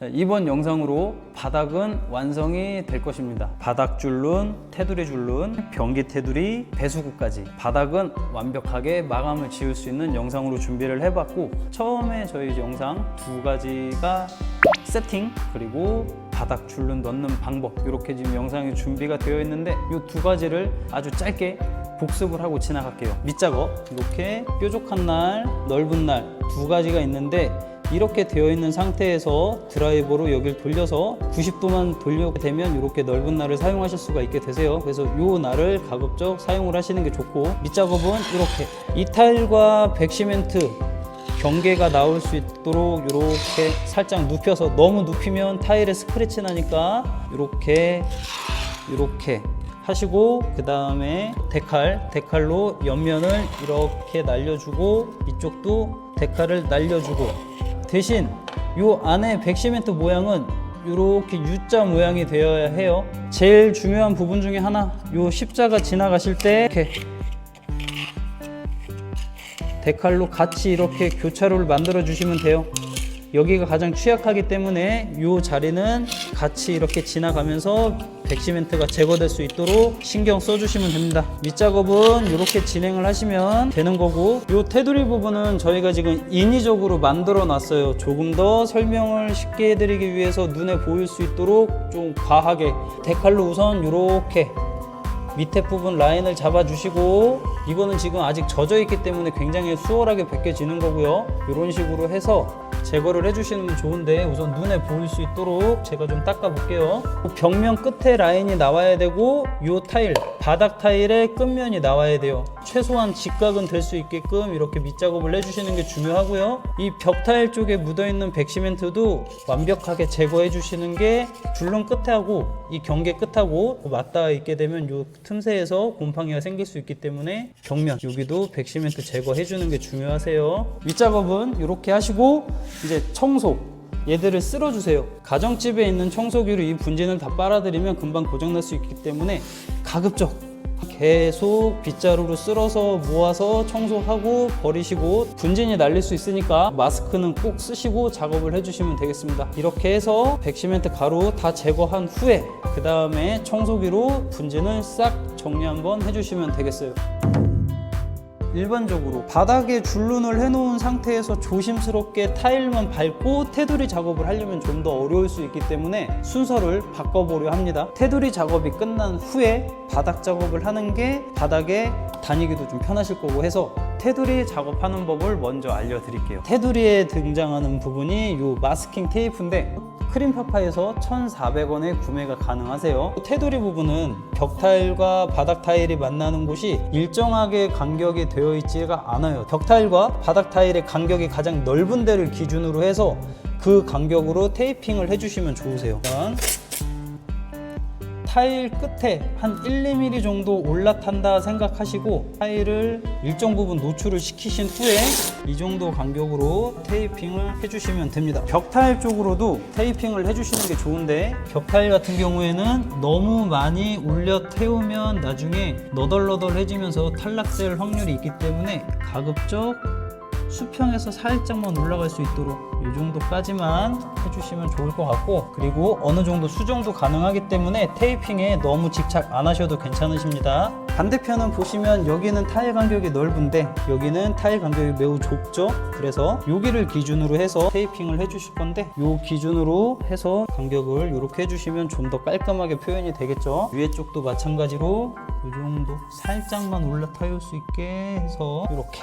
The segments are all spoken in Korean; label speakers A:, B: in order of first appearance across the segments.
A: 이번 영상으로 바닥은 완성이 될 것입니다. 바닥 줄눈, 테두리 줄눈, 변기 테두리, 배수구까지 바닥은 완벽하게 마감을 지을 수 있는 영상으로 준비를 해봤고, 처음에 저희 영상 두 가지가 세팅 그리고 바닥 줄눈 넣는 방법, 이렇게 지금 영상이 준비가 되어 있는데 이 두 가지를 아주 짧게 복습을 하고 지나갈게요. 밑작업, 이렇게 뾰족한 날, 넓은 날 두 가지가 있는데, 이렇게 되어 있는 상태에서 드라이버로 여기를 돌려서 90도만 돌려게 되면 이렇게 넓은 날을 사용하실 수가 있게 되세요. 그래서 이 날을 가급적 사용을 하시는 게 좋고, 밑작업은 이렇게 이 타일과 백시멘트 경계가 나올 수 있도록 이렇게 살짝 눕혀서, 너무 눕히면 타일에 스크래치 나니까 이렇게 하시고, 그 다음에 데칼로 옆면을 이렇게 날려주고, 이쪽도 데칼을 날려주고, 대신 이 안에 백시멘트 모양은 이렇게 U자 모양이 되어야 해요. 제일 중요한 부분 중에 하나, 이 십자가 지나가실 때 이렇게 데칼로 같이 이렇게 교차로를 만들어 주시면 돼요. 여기가 가장 취약하기 때문에 이 자리는 같이 이렇게 지나가면서 백시멘트가 제거될 수 있도록 신경 써주시면 됩니다. 밑작업은 이렇게 진행을 하시면 되는 거고, 이 테두리 부분은 저희가 지금 인위적으로 만들어 놨어요. 조금 더 설명을 쉽게 해드리기 위해서 눈에 보일 수 있도록 좀 과하게 데칼로 우선 이렇게 밑에 부분 라인을 잡아주시고, 이거는 지금 아직 젖어 있기 때문에 굉장히 수월하게 벗겨지는 거고요. 이런 식으로 해서 제거를 해주시면 좋은데, 우선 눈에 보일 수 있도록 제가 좀 닦아 볼게요. 벽면 끝에 라인이 나와야 되고, 이 타일, 바닥 타일의 끝면이 나와야 돼요. 최소한 직각은 될 수 있게끔 이렇게 밑작업을 해주시는 게 중요하고요. 이 벽 타일 쪽에 묻어있는 백시멘트도 완벽하게 제거해 주시는 게 줄눈 끝하고 이 경계 끝하고 맞닿아 있게 되면 이 틈새에서 곰팡이가 생길 수 있기 때문에 벽면 여기도 백시멘트 제거해 주는 게 중요하세요. 윗작업은 이렇게 하시고, 이제 청소, 얘들을 쓸어주세요. 가정집에 있는 청소기로 이 분진을 다 빨아들이면 금방 고장날 수 있기 때문에 가급적 계속 빗자루로 쓸어서 모아서 청소하고 버리시고, 분진이 날릴 수 있으니까 마스크는 꼭 쓰시고 작업을 해주시면 되겠습니다. 이렇게 해서 백시멘트 가루 다 제거한 후에 그 다음에 청소기로 분진을 싹 정리 한번 해주시면 되겠어요. 일반적으로 바닥에 줄눈을 해놓은 상태에서 조심스럽게 타일만 밟고 테두리 작업을 하려면 좀 더 어려울 수 있기 때문에 순서를 바꿔보려 합니다. 테두리 작업이 끝난 후에 바닥 작업을 하는 게 바닥에 다니기도 좀 편하실 거고 해서 테두리 작업하는 법을 먼저 알려드릴게요. 테두리에 등장하는 부분이 이 마스킹 테이프인데, 크림파파에서 1,400원에 구매가 가능하세요. 테두리 부분은 벽 타일과 바닥 타일이 만나는 곳이 일정하게 간격이 되어 있지가 않아요. 벽 타일과 바닥 타일의 간격이 가장 넓은 데를 기준으로 해서 그 간격으로 테이핑을 해주시면 좋으세요. 타일 끝에 한 1~2mm 정도 올라탄다 생각하시고, 타일을 일정 부분 노출을 시키신 후에 이 정도 간격으로 테이핑을 해주시면 됩니다. 벽 타일 쪽으로도 테이핑을 해주시는 게 좋은데, 벽 타일 같은 경우에는 너무 많이 올려 태우면 나중에 너덜너덜해지면서 탈락될 확률이 있기 때문에 가급적 수평에서 살짝만 올라갈 수 있도록 이 정도까지만 해주시면 좋을 것 같고, 그리고 어느 정도 수정도 가능하기 때문에 테이핑에 너무 집착 안 하셔도 괜찮으십니다. 반대편은 보시면 여기는 타일 간격이 넓은데 여기는 타일 간격이 매우 좁죠. 그래서 여기를 기준으로 해서 테이핑을 해주실 건데, 이 기준으로 해서 간격을 이렇게 해주시면 좀 더 깔끔하게 표현이 되겠죠. 위에 쪽도 마찬가지로 이 정도 살짝만 올라타올 수 있게 해서 이렇게.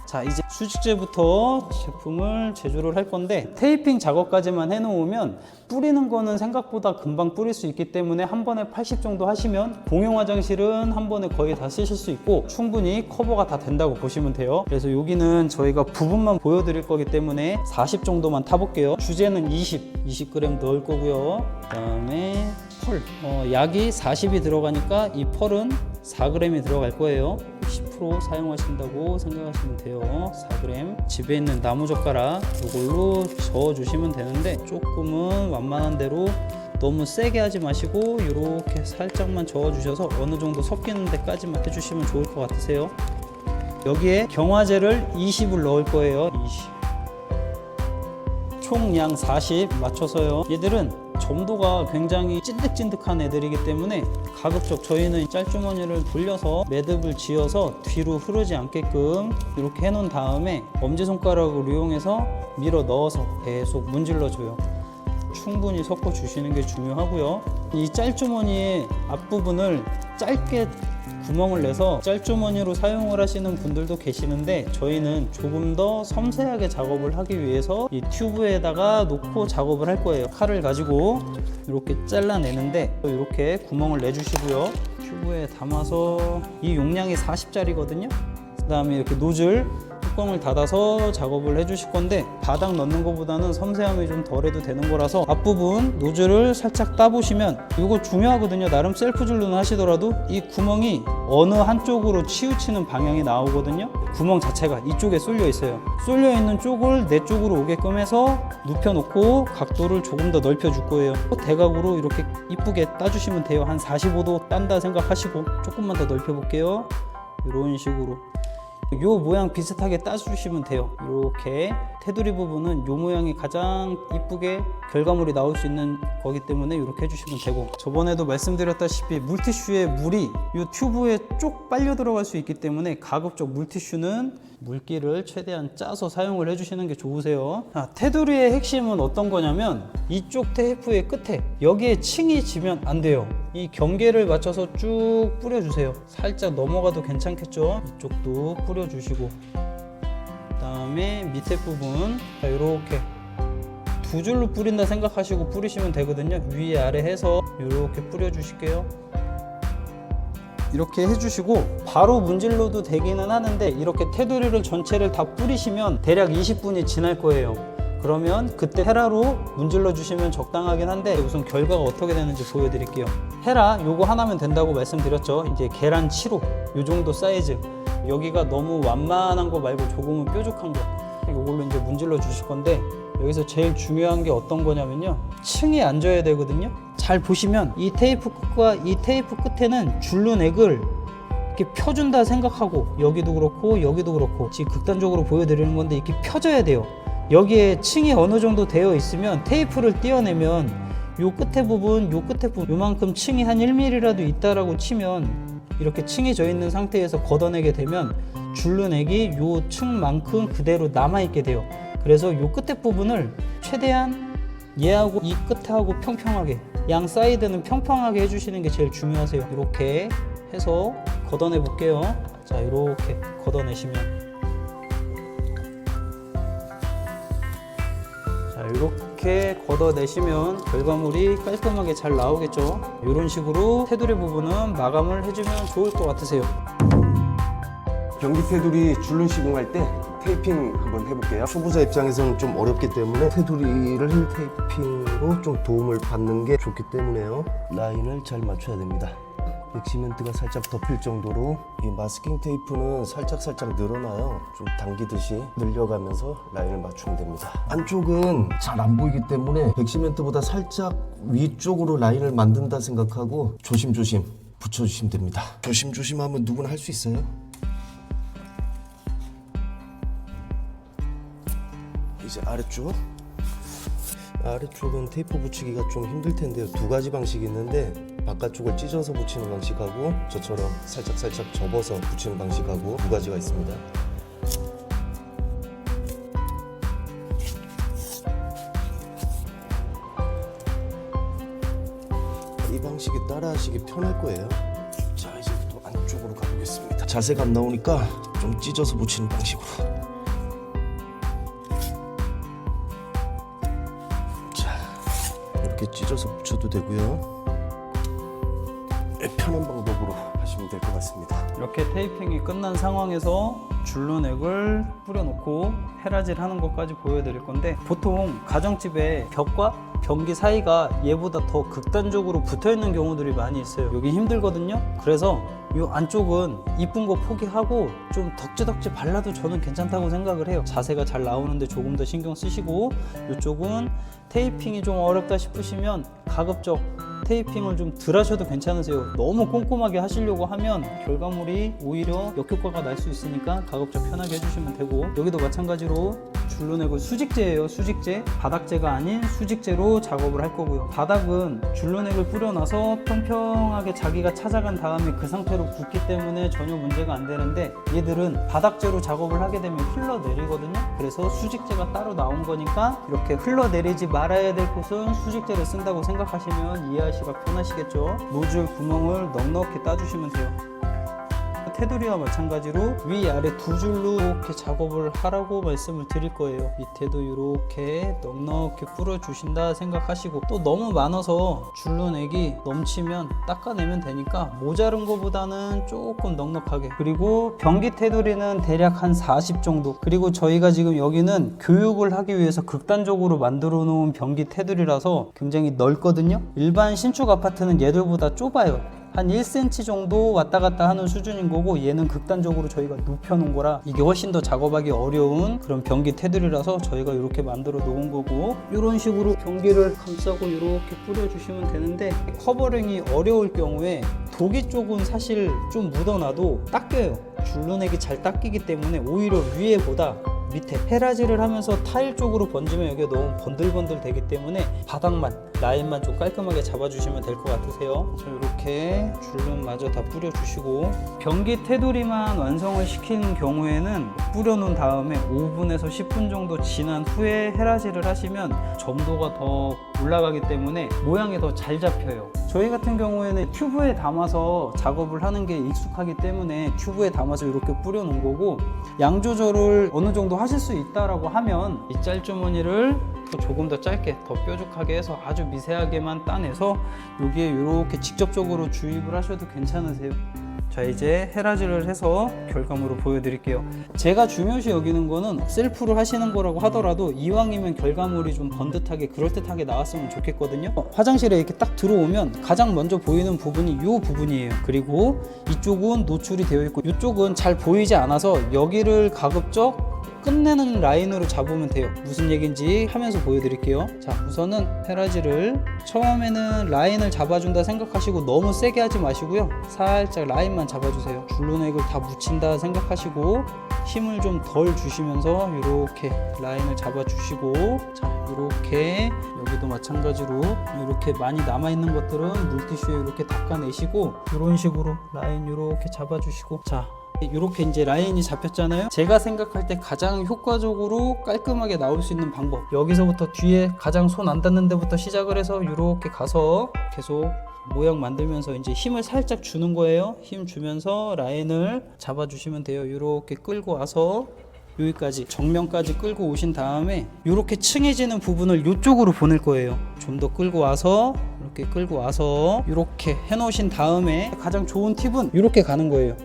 A: 자, 이제 수직재부터 제품을 제조를 할 건데, 테이핑 작업까지만 해놓으면 뿌리는 거는 생각보다 금방 뿌릴 수 있기 때문에 한 번에 80 정도 하시면 공용 화장실은 한 번에 거의 다 쓰실 수 있고 충분히 커버가 다 된다고 보시면 돼요. 그래서 여기는 저희가 부분만 보여드릴 거기 때문에 40 정도만 타볼게요. 주제는 20g 넣을 거고요. 그 다음에 펄, 약이 40이 들어가니까 이 펄은 4g이 들어갈 거예요. 10% 사용하신다고 생각하시면 돼요. 4g. 집에 있는 나무젓가락 이걸로 저어주시면 되는데, 조금은 완만한 대로 너무 세게 하지 마시고 이렇게 살짝만 저어주셔서 어느 정도 섞이는 데까지만 해주시면 좋을 것 같으세요. 여기에 경화제를 20을 넣을 거예요. 20. 총 양 40 맞춰서요. 얘들은 점도가 굉장히 찐득찐득한 애들이기 때문에 가급적 저희는 짤주머니를 돌려서 매듭을 지어서 뒤로 흐르지 않게끔 이렇게 해놓은 다음에 엄지손가락을 이용해서 밀어 넣어서 계속 문질러 줘요. 충분히 섞어 주시는 게 중요하고요. 이 짤주머니의 앞부분을 짧게 구멍을 내서 짤주머니로 사용을 하시는 분들도 계시는데, 저희는 조금 더 섬세하게 작업을 하기 위해서 이 튜브에다가 놓고 작업을 할 거예요. 칼을 가지고 이렇게 잘라내는데 이렇게 구멍을 내주시고요. 튜브에 담아서 이 용량이 40짜리거든요. 그 다음에 이렇게 노즐 뚜껑을 닫아서 작업을 해주실 건데, 바닥 넣는 것보다는 섬세함이 좀 덜해도 되는 거라서 앞부분 노즐을 살짝 따보시면, 이거 중요하거든요. 나름 셀프줄눈 하시더라도 이 구멍이 어느 한쪽으로 치우치는 방향이 나오거든요. 구멍 자체가 이쪽에 쏠려 있어요. 쏠려 있는 쪽을 내 쪽으로 오게끔 해서 눕혀놓고 각도를 조금 더 넓혀 줄 거예요. 대각으로 이렇게 이쁘게 따주시면 돼요. 한 45도 딴다 생각하시고 조금만 더 넓혀 볼게요. 이런 식으로 요 모양 비슷하게 따주시면 돼요. 이렇게 테두리 부분은 요 모양이 가장 이쁘게 결과물이 나올 수 있는 거기 때문에 이렇게 해주시면 되고, 저번에도 말씀드렸다시피 물티슈에 물이 이 튜브에 쭉 빨려 들어갈 수 있기 때문에 가급적 물티슈는 물기를 최대한 짜서 사용을 해주시는 게 좋으세요. 테두리의 핵심은 어떤 거냐면, 이쪽 테이프의 끝에 여기에 층이 지면 안 돼요. 이 경계를 맞춰서 쭉 뿌려주세요. 살짝 넘어가도 괜찮겠죠? 이쪽도 뿌려주시고, 그 다음에 밑에 부분 이렇게 두 줄로 뿌린다 생각하시고 뿌리시면 되거든요. 위에 아래 해서 이렇게 뿌려주실게요. 이렇게 해주시고 바로 문질러도 되기는 하는데, 이렇게 테두리를 전체를 다 뿌리시면 대략 20분이 지날 거예요. 그러면 그때 헤라로 문질러 주시면 적당하긴 한데, 우선 결과가 어떻게 되는지 보여드릴게요. 헤라 요거 하나면 된다고 말씀드렸죠. 이제 계란 7호 요 정도 사이즈, 여기가 너무 완만한 거 말고 조금은 뾰족한 거, 요걸로 이제 문질러 주실 건데, 여기서 제일 중요한 게 어떤 거냐면요, 층이 앉아야 되거든요. 잘 보시면 이 테이프 끝과 이 테이프 끝에는 줄눈액을 이렇게 펴준다 생각하고, 여기도 그렇고 여기도 그렇고, 지금 극단적으로 보여드리는 건데 이렇게 펴져야 돼요. 여기에 층이 어느 정도 되어 있으면 테이프를 떼어내면 요 끝에 부분 요만큼 층이 한 1mm라도 있다라고 치면, 이렇게 층이 져 있는 상태에서 걷어내게 되면 줄눈액이 요 층만큼 그대로 남아있게 돼요. 그래서 요 끝에 부분을 최대한 얘하고 이 끝하고 평평하게, 양 사이드는 평평하게 해주시는 게 제일 중요하세요. 이렇게 해서 걷어내 볼게요. 자, 이렇게 걷어내시면, 자, 이렇게 걷어내시면 결과물이 깔끔하게 잘 나오겠죠. 이런 식으로 테두리 부분은 마감을 해주면 좋을 것 같으세요.
B: 변기 테두리 줄눈 시공할 때 테이핑 한번 해볼게요.
C: 초보자 입장에서는 좀 어렵기 때문에 테두리를 테이핑으로 좀 도움을 받는 게 좋기 때문에요. 라인을 잘 맞춰야 됩니다. 백시멘트가 살짝 덮일 정도로, 이 마스킹 테이프는 살짝 늘어나요. 좀 당기듯이 늘려가면서 라인을 맞추면 됩니다. 안쪽은 잘 안 보이기 때문에 백시멘트보다 살짝 위쪽으로 라인을 만든다 생각하고 조심조심 붙여주시면 됩니다. 조심조심 하면 누구나 할 수 있어요. 이제 아래쪽은 테이프 붙이기가 좀 힘들 텐데요. 두 가지 방식이 있는데, 바깥쪽을 찢어서 붙이는 방식하고 저처럼 살짝 접어서 붙이는 방식하고 두 가지가 있습니다. 이 방식이 따라하시기 편할 거예요. 자, 이제부터 안쪽으로 가보겠습니다. 자세가 안 나오니까 좀 찢어서 붙이는 방식으로. 이렇게 찢어서 붙여도 되고요. 편한 방법으로 하시면 될 것 같습니다.
A: 이렇게 테이핑이 끝난 상황에서 줄눈액을 뿌려놓고 헤라질 하는 것까지 보여드릴 건데, 보통 가정집에 벽과 변기 사이가 얘보다 더 극단적으로 붙어있는 경우들이 많이 있어요. 여기 힘들거든요. 그래서 이 안쪽은 이쁜 거 포기하고 좀 덕지덕지 발라도 저는 괜찮다고 생각을 해요. 자세가 잘 나오는데 조금 더 신경 쓰시고, 이쪽은 테이핑이 좀 어렵다 싶으시면 가급적 테이핑을 좀 덜 하셔도 괜찮으세요. 너무 꼼꼼하게 하시려고 하면 결과물이 오히려 역효과가 날 수 있으니까 가급적 편하게 해주시면 되고, 여기도 마찬가지로 줄눈액은 수직재예요. 수직재. 바닥재가 아닌 수직재로 작업을 할 거고요. 바닥은 줄눈액을 뿌려놔서 평평하게 자기가 찾아간 다음에 그 상태로 굳기 때문에 전혀 문제가 안 되는데, 얘들은 바닥재로 작업을 하게 되면 흘러내리거든요. 그래서 수직재가 따로 나온 거니까 이렇게 흘러내리지 말아야 될 곳은 수직재를 쓴다고 생각하시면 이해하시기가 편하시겠죠. 노즐 구멍을 넉넉히 따주시면 돼요. 테두리와 마찬가지로 위아래 두 줄로 이렇게 작업을 하라고 말씀을 드릴 거예요. 밑에도 이렇게 넉넉히 뿌려주신다 생각하시고, 또 너무 많아서 줄눈액이 넘치면 닦아내면 되니까 모자른 것보다는 조금 넉넉하게. 그리고 변기 테두리는 대략 한 40 정도. 그리고 저희가 지금 여기는 교육을 하기 위해서 극단적으로 만들어 놓은 변기 테두리라서 굉장히 넓거든요. 일반 신축 아파트는 얘들보다 좁아요. 한 1cm 정도 왔다 갔다 하는 수준인 거고, 얘는 극단적으로 저희가 눕혀 놓은 거라 이게 훨씬 더 작업하기 어려운 그런 변기 테두리라서 저희가 이렇게 만들어 놓은 거고, 이런 식으로 변기를 감싸고 이렇게 뿌려주시면 되는데, 커버링이 어려울 경우에 도기 쪽은 사실 좀 묻어놔도 닦여요. 줄눈액이 잘 닦이기 때문에 오히려 위에보다 밑에 페라지를 하면서 타일 쪽으로 번지면 여기가 너무 번들번들 되기 때문에 바닥만, 라인만 좀 깔끔하게 잡아주시면 될 것 같으세요. 자, 이렇게 줄눈마저 다 뿌려주시고, 변기 테두리만 완성을 시키는 경우에는 뿌려놓은 다음에 5분에서 10분 정도 지난 후에 헤라질을 하시면 점도가 더 올라가기 때문에 모양이 더 잘 잡혀요. 저희 같은 경우에는 튜브에 담아서 작업을 하는 게 익숙하기 때문에 튜브에 담아서 이렇게 뿌려 놓은 거고, 양 조절을 어느 정도 하실 수 있다라고 하면 이 짤주머니를 조금 더 짧게, 더 뾰족하게 해서 아주 미세하게만 따내서 여기에 이렇게 직접적으로 주입을 하셔도 괜찮으세요. 자, 이제 헤라질을 해서 결과물을 보여드릴게요. 제가 중요시 여기는 거는 셀프로 하시는 거라고 하더라도 이왕이면 결과물이 좀 번듯하게 그럴듯하게 나왔으면 좋겠거든요. 화장실에 이렇게 딱 들어오면 가장 먼저 보이는 부분이 이 부분이에요. 그리고 이쪽은 노출이 되어 있고 이쪽은 잘 보이지 않아서 여기를 가급적 끝내는 라인으로 잡으면 돼요. 무슨 얘기인지 하면서 보여드릴게요. 자, 우선은 헤라질을 처음에는 라인을 잡아준다 생각하시고 너무 세게 하지 마시고요. 살짝 라인만 잡아주세요. 줄눈액을 다 묻힌다 생각하시고 힘을 좀 덜 주시면서 이렇게 라인을 잡아주시고, 자, 이렇게 여기도 마찬가지로 이렇게 많이 남아있는 것들은 물티슈에 이렇게 닦아내시고 이런 식으로 라인 이렇게 잡아주시고, 자, 이렇게 이제 라인이 잡혔잖아요. 제가 생각할 때 가장 효과적으로 깔끔하게 나올 수 있는 방법, 여기서부터 뒤에 가장 손 안 닿는 데부터 시작을 해서 이렇게 가서 계속 모양 만들면서 이제 힘을 살짝 주는 거예요. 힘 주면서 라인을 잡아주시면 돼요. 이렇게 끌고 와서 여기까지 정면까지 끌고 오신 다음에 이렇게 층해지는 부분을 이쪽으로 보낼 거예요. 좀 더 끌고 와서 이렇게 끌고 와서 이렇게 해놓으신 다음에 가장 좋은 팁은 이렇게 가는 거예요.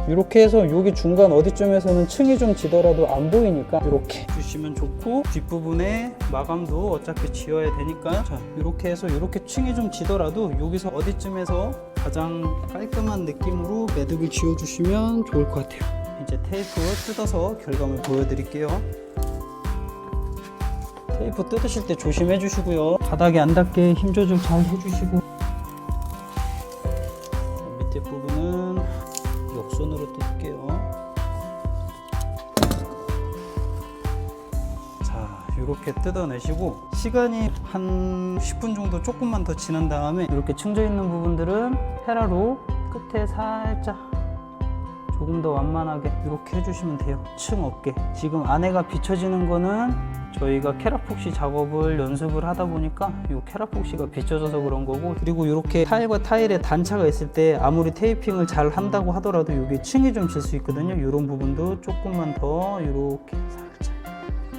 A: 이렇게 해서 여기 중간 어디쯤에서는 층이 좀 지더라도 안 보이니까 이렇게 주시면 좋고, 뒷부분에 마감도 어차피 지어야 되니까, 자, 이렇게 해서 이렇게 층이 좀 지더라도 여기서 어디쯤에서 가장 깔끔한 느낌으로 매듭을 지어주시면 좋을 것 같아요. 이제 테이프 뜯어서 결과물 보여드릴게요. 테이프 뜯으실 때 조심해 주시고요. 바닥에 안 닿게 힘 조절 잘 해주시고, 밑에 부분은 역손으로 뜯을게요. 자, 이렇게 뜯어내시고 시간이 한 10분 정도 조금만 더 지난 다음에 이렇게 층져 있는 부분들은 헤라로 끝에 살짝 조금 더 완만하게 이렇게 해주시면 돼요. 층 없게. 지금 안에가 비춰지는 거는 저희가 캐라폭시 작업을 연습을 하다 보니까 이 캐라폭시가 비춰져서 그런 거고, 그리고 이렇게 타일과 타일에 단차가 있을 때 아무리 테이핑을 잘 한다고 하더라도 여기 층이 좀 질 수 있거든요. 이런 부분도 조금만 더 이렇게 살짝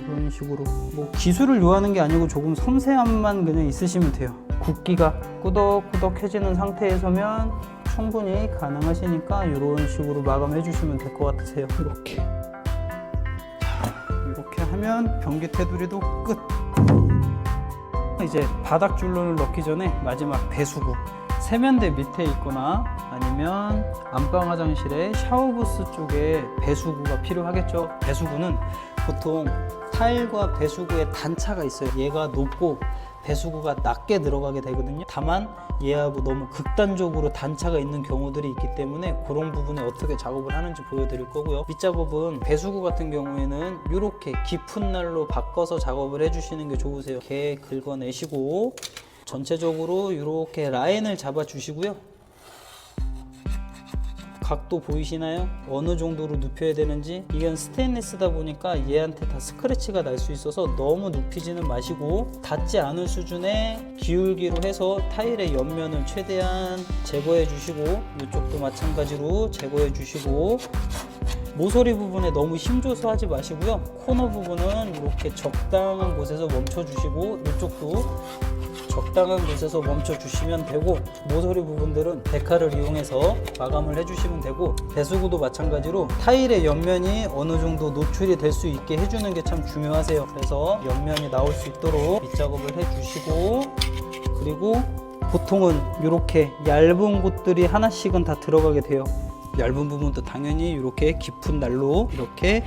A: 이런 식으로, 뭐 기술을 요하는 게 아니고 조금 섬세함만 그냥 있으시면 돼요. 굵기가 꾸덕꾸덕해지는 상태에서면 충분히 가능하시니까 이런 식으로 마감해 주시면 될 것 같으세요. 이렇게. 이렇게 하면 변기 테두리도 끝. 이제 바닥 줄눈을 넣기 전에 마지막 배수구. 세면대 밑에 있거나 아니면 안방 화장실의 샤워부스 쪽에 배수구가 필요하겠죠. 배수구는 보통 타일과 배수구의 단차가 있어요. 얘가 높고 배수구가 낮게 들어가게 되거든요. 다만 얘하고 너무 극단적으로 단차가 있는 경우들이 있기 때문에 그런 부분에 어떻게 작업을 하는지 보여드릴 거고요. 밑작업은 배수구 같은 경우에는 이렇게 깊은 날로 바꿔서 작업을 해주시는 게 좋으세요. 이렇게 긁어내시고 전체적으로 이렇게 라인을 잡아 주시고요. 각도 보이시나요? 어느 정도로 눕혀야 되는지. 이건 스테인리스다 보니까 얘한테 다 스크래치가 날 수 있어서 너무 눕히지는 마시고 닿지 않을 수준의 기울기로 해서 타일의 옆면을 최대한 제거해 주시고 이쪽도 마찬가지로 제거해 주시고 모서리 부분에 너무 힘줘서 하지 마시고요. 코너 부분은 이렇게 적당한 곳에서 멈춰 주시고 이쪽도 적당한 곳에서 멈춰 주시면 되고 모서리 부분들은 데칼을 이용해서 마감을 해주시면 되고 배수구도 마찬가지로 타일의 옆면이 어느 정도 노출이 될 수 있게 해주는 게 참 중요하세요. 그래서 옆면이 나올 수 있도록 밑작업을 해주시고 그리고 보통은 이렇게 얇은 곳들이 하나씩은 다 들어가게 돼요. 얇은 부분도 당연히 이렇게 깊은 날로 이렇게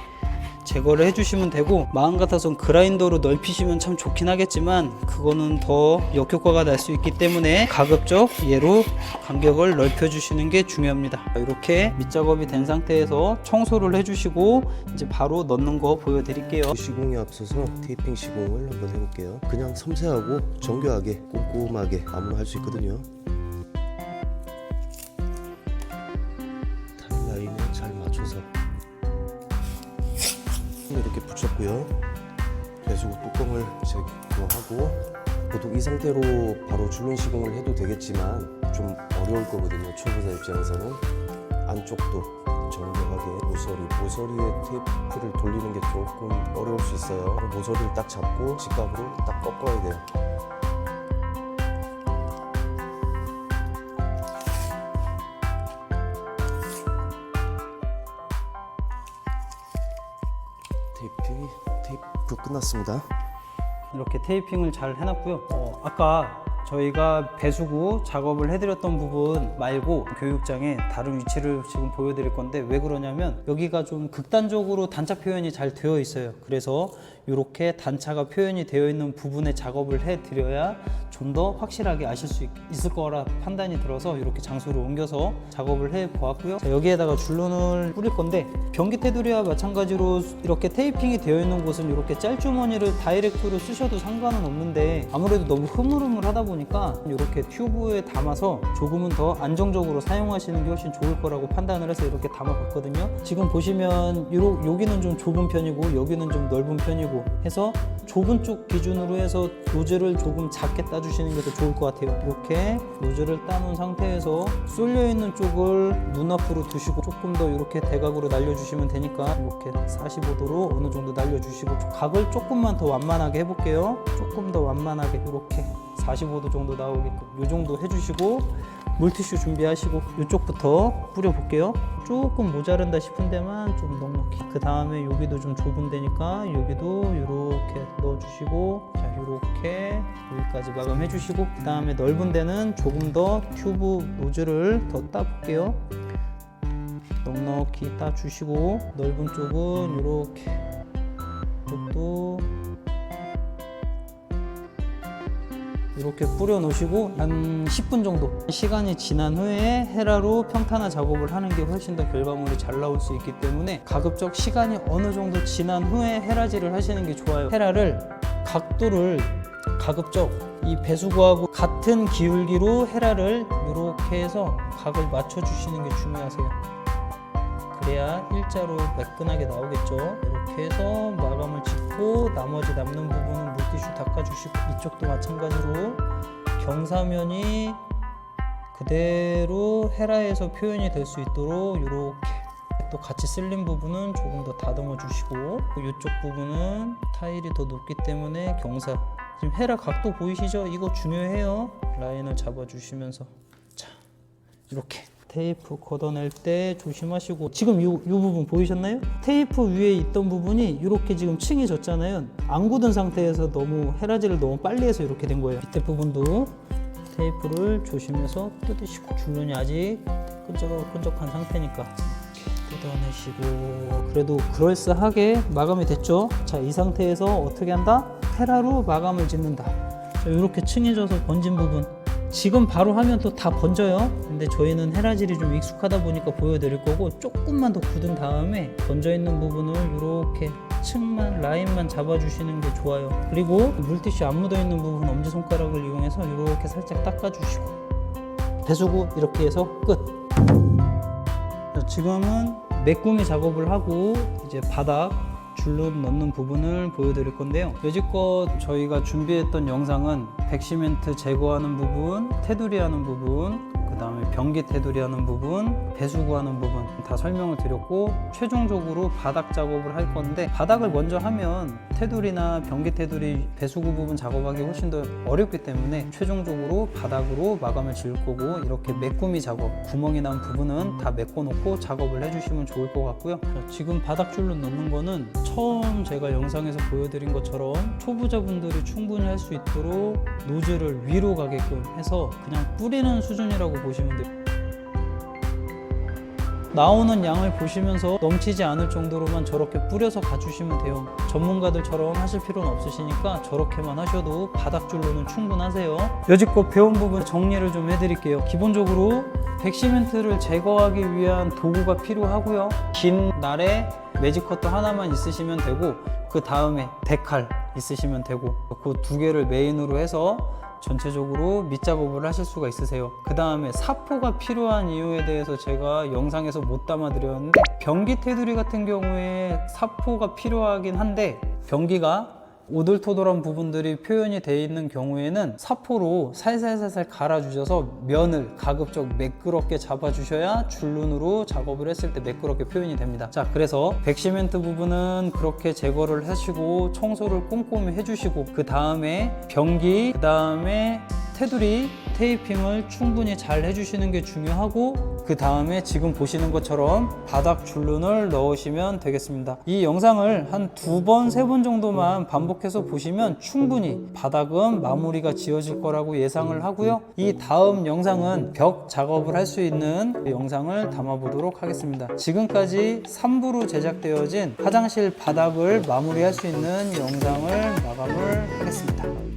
A: 제거를 해주시면 되고 마음 같아선 그라인더로 넓히시면 참 좋긴 하겠지만 그거는 더 역효과가 날 수 있기 때문에 가급적 얘로 간격을 넓혀주시는 게 중요합니다. 이렇게 밑작업이 된 상태에서 청소를 해주시고 이제 바로 넣는 거 보여드릴게요.
C: 시공에 앞서서 테이핑 시공을 한번 해볼게요. 그냥 섬세하고 정교하게 꼼꼼하게 아무나 할 수 있거든요. 타일 라인을 잘 맞춰서 이렇게 붙였고요. 배수구 뚜껑을 제거하고 보통 이 상태로 바로 줄눈 시공을 해도 되겠지만 좀 어려울 거거든요. 초보자 입장에서는 안쪽도 정교하게 모서리에 테이프를 돌리는 게 조금 어려울 수 있어요. 모서리를 딱 잡고 직각으로 딱 꺾어야 돼요. 테이프 끝났습니다.
A: 이렇게 테이핑을 잘 해놨고요. 아까 저희가 배수구 작업을 해드렸던 부분 말고 교육장에 다른 위치를 지금 보여드릴 건데 왜 그러냐면 여기가 좀 극단적으로 단차 표현이 잘 되어 있어요. 그래서 이렇게 단차가 표현이 되어 있는 부분에 작업을 해드려야 좀 더 확실하게 아실 수 있을 거라 판단이 들어서 이렇게 장소를 옮겨서 작업을 해 보았고요. 자, 여기에다가 줄눈을 뿌릴 건데 변기 테두리와 마찬가지로 이렇게 테이핑이 되어 있는 곳은 이렇게 짤주머니를 다이렉트로 쓰셔도 상관은 없는데 아무래도 너무 흐물흐물하다 보니까 이렇게 튜브에 담아서 조금은 더 안정적으로 사용하시는 게 훨씬 좋을 거라고 판단을 해서 이렇게 담아봤거든요. 지금 보시면 여기는 좀 좁은 편이고 여기는 좀 넓은 편이고 해서 좁은 쪽 기준으로 해서 노즐을 조금 작게 따주시는 게 더 좋을 것 같아요. 이렇게 노즐을 따놓은 상태에서 쏠려있는 쪽을 눈앞으로 두시고 조금 더 이렇게 대각으로 날려주시면 되니까 이렇게 45도로 어느 정도 날려주시고 각을 조금만 더 완만하게 해볼게요. 조금 더 완만하게 이렇게 45도 정도 나오게끔 이 정도 해주시고 물티슈 준비하시고 이쪽부터 뿌려볼게요. 조금 모자른다 싶은 데만 좀 넉넉히. 그 다음에 여기도 좀 좁은 데니까 여기도 이렇게 넣어주시고 자 이렇게 여기까지 마감해 주시고 그 다음에 넓은 데는 조금 더 튜브 노즐을 더 따볼게요. 넉넉히 따주시고 넓은 쪽은 이렇게 이쪽도 이렇게 뿌려 놓으시고 한 10분 정도 시간이 지난 후에 헤라로 평탄화 작업을 하는 게 훨씬 더 결과물이 잘 나올 수 있기 때문에 가급적 시간이 어느 정도 지난 후에 헤라질을 하시는 게 좋아요. 헤라를 각도를 가급적 이 배수구하고 같은 기울기로 헤라를 이렇게 해서 각을 맞춰 주시는 게 중요하세요. 그래야 일자로 매끈하게 나오겠죠. 이렇게 해서 마감을 짓고 나머지 남는 부분은 물티슈 닦아주시고 이쪽도 마찬가지로 경사면이 그대로 헤라에서 표현이 될 수 있도록 이렇게 또 같이 쓸린 부분은 조금 더 다듬어 주시고 이쪽 부분은 타일이 더 높기 때문에 경사 지금 헤라 각도 보이시죠? 이거 중요해요. 라인을 잡아 주시면서 자 이렇게 테이프 걷어낼 때 조심하시고 지금 이 부분 보이셨나요? 테이프 위에 있던 부분이 이렇게 지금 층이 졌잖아요. 안 굳은 상태에서 너무 헤라질을 너무 빨리 해서 이렇게 된 거예요. 밑에 부분도 테이프를 조심해서 뜯으시고 줄눈이 아직 끈적한 상태니까 이렇게 뜯어내시고, 그래도 그럴싸하게 마감이 됐죠. 자, 이 상태에서 어떻게 한다? 테라로 마감을 짓는다. 자, 이렇게 층해져서 번진 부분, 지금 바로 하면 또 다 번져요. 근데 저희는 헤라질이 좀 익숙하다 보니까 보여드릴 거고, 조금만 더 굳은 다음에 번져 있는 부분을 이렇게 층만, 라인만 잡아주시는 게 좋아요. 그리고 물티슈 안 묻어 있는 부분 엄지손가락을 이용해서 이렇게 살짝 닦아주시고, 배수구 이렇게 해서 끝. 자, 지금은 메꾸미 작업을 하고 이제 바닥 줄눈 넣는 부분을 보여드릴 건데요. 여지껏 저희가 준비했던 영상은 백시멘트 제거하는 부분, 테두리 하는 부분, 그 다음에 변기 테두리 하는 부분, 배수구 하는 부분 다 설명을 드렸고, 최종적으로 바닥 작업을 할 건데, 바닥을 먼저 하면 테두리나 변기 테두리, 배수구 부분 작업하기 훨씬 더 어렵기 때문에 최종적으로 바닥으로 마감을 지을 거고, 이렇게 메꾸미 작업, 구멍이 난 부분은 다 메꿔 놓고 작업을 해주시면 좋을 것 같고요. 자, 지금 바닥 줄눈 넣는 거는 처음 제가 영상에서 보여드린 것처럼 초보자분들이 충분히 할 수 있도록 노즐을 위로 가게끔 해서 그냥 뿌리는 수준이라고 보시면 돼요. 나오는 양을 보시면서 넘치지 않을 정도로만 저렇게 뿌려서 가주시면 돼요. 전문가들처럼 하실 필요는 없으시니까 저렇게만 하셔도 바닥 줄로는 충분하세요. 여지껏 배운 부분 정리를 좀 해드릴게요. 기본적으로 백시멘트를 제거하기 위한 도구가 필요하고요. 긴 날에 매직커터 하나만 있으시면 되고, 그 다음에 데칼 있으시면 되고, 그 두 개를 메인으로 해서 전체적으로 밑작업을 하실 수가 있으세요. 그 다음에 사포가 필요한 이유에 대해서 제가 영상에서 못 담아 드렸는데, 변기 테두리 같은 경우에 사포가 필요하긴 한데, 변기가 오돌토돌한 부분들이 표현이 되어 있는 경우에는 사포로 살살살살 갈아주셔서 면을 가급적 매끄럽게 잡아주셔야 줄눈으로 작업을 했을 때 매끄럽게 표현이 됩니다. 자, 그래서 백시멘트 부분은 그렇게 제거를 하시고 청소를 꼼꼼히 해주시고, 그 다음에 변기, 그 다음에 테두리 테이핑을 충분히 잘 해주시는 게 중요하고, 그 다음에 지금 보시는 것처럼 바닥 줄눈을 넣으시면 되겠습니다. 이 영상을 한 2번, 3번 정도만 반복해서 보시면 충분히 바닥은 마무리가 지어질 거라고 예상을 하고요. 이 다음 영상은 벽 작업을 할 수 있는 영상을 담아 보도록 하겠습니다. 지금까지 3부로 제작되어진 화장실 바닥을 마무리할 수 있는 영상을 마감을 하겠습니다.